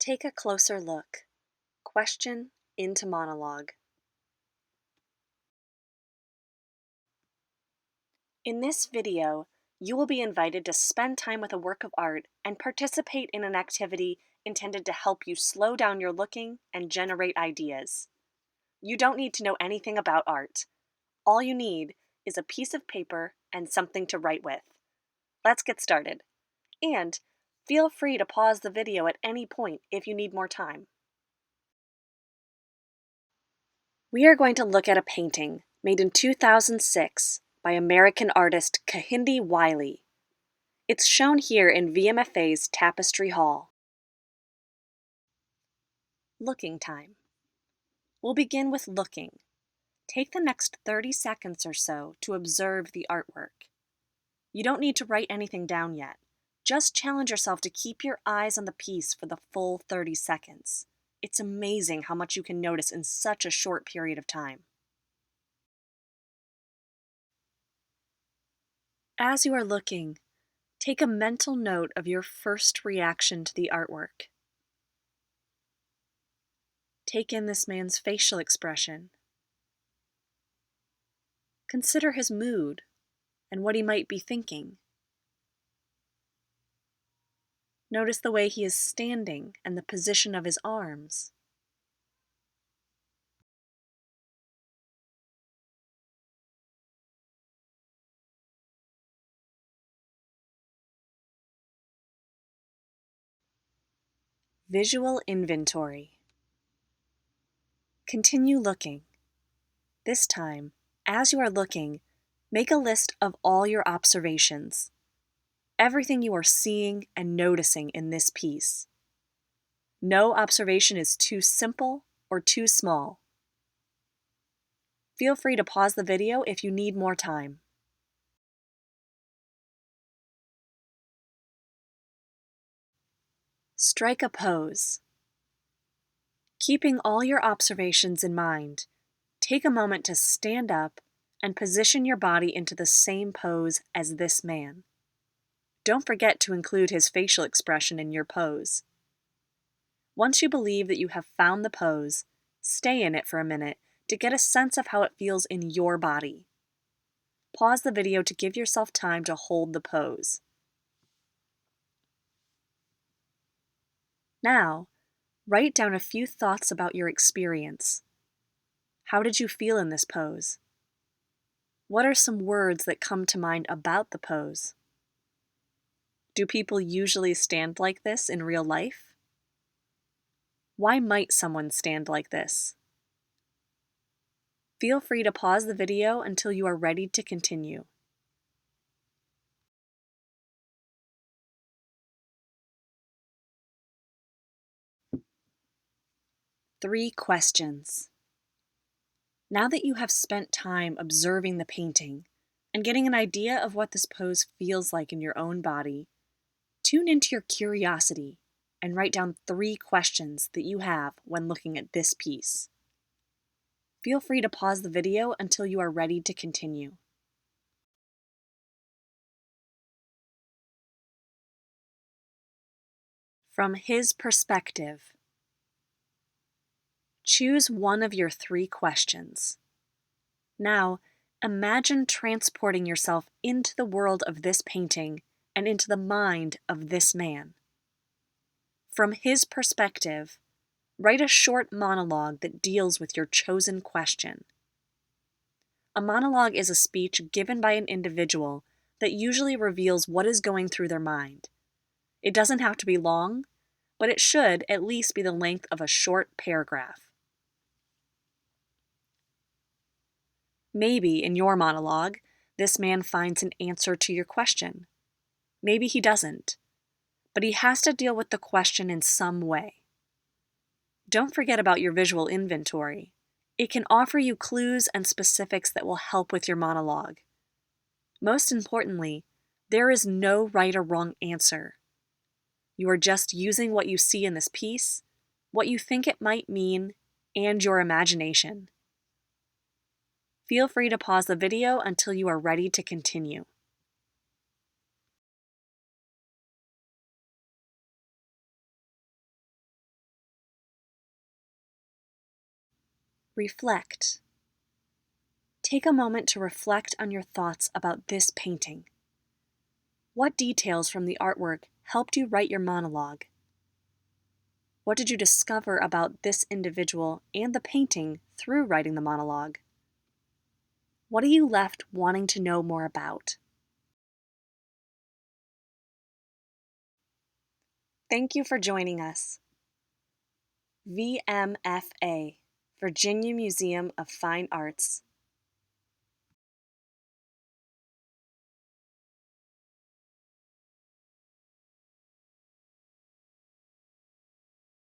Take a closer look. Question into monologue. In this video, you will be invited to spend time with a work of art and participate in an activity intended to help you slow down your looking and generate ideas. You don't need to know anything about art. All you need is a piece of paper and something to write with. Let's get started. And feel free to pause the video at any point if you need more time. We are going to look at a painting made in 2006 by American artist Kehinde Wiley. It's shown here in VMFA's Tapestry Hall. Looking time. We'll begin with looking. Take the next 30 seconds or so to observe the artwork. You don't need to write anything down yet. Just challenge yourself to keep your eyes on the piece for the full 30 seconds. It's amazing how much you can notice in such a short period of time. As you are looking, take a mental note of your first reaction to the artwork. Take in this man's facial expression. Consider his mood and what he might be thinking. Notice the way he is standing and the position of his arms. Visual inventory. Continue looking. This time, as you are looking, make a list of all your observations, everything you are seeing and noticing in this piece. No observation is too simple or too small. Feel free to pause the video if you need more time. Strike a pose. Keeping all your observations in mind, take a moment to stand up and position your body into the same pose as this man. Don't forget to include his facial expression in your pose. Once you believe that you have found the pose, stay in it for a minute to get a sense of how it feels in your body. Pause the video to give yourself time to hold the pose. Now, write down a few thoughts about your experience. How did you feel in this pose? What are some words that come to mind about the pose? Do people usually stand like this in real life? Why might someone stand like this? Feel free to pause the video until you are ready to continue. Three questions. Now that you have spent time observing the painting and getting an idea of what this pose feels like in your own body, tune into your curiosity and write down 3 questions that you have when looking at this piece. Feel free to pause the video until you are ready to continue. From his perspective. Choose one of your 3 questions. Now, imagine transporting yourself into the world of this painting and into the mind of this man. From his perspective, write a short monologue that deals with your chosen question. A monologue is a speech given by an individual that usually reveals what is going through their mind. It doesn't have to be long, but it should at least be the length of a short paragraph. Maybe in your monologue, this man finds an answer to your question. Maybe he doesn't, but he has to deal with the question in some way. Don't forget about your visual inventory. It can offer you clues and specifics that will help with your monologue. Most importantly, there is no right or wrong answer. You are just using what you see in this piece, what you think it might mean, and your imagination. Feel free to pause the video until you are ready to continue. Reflect. Take a moment to reflect on your thoughts about this painting. What details from the artwork helped you write your monologue? What did you discover about this individual and the painting through writing the monologue? What are you left wanting to know more about? Thank you for joining us. VMFA, Virginia Museum of Fine Arts.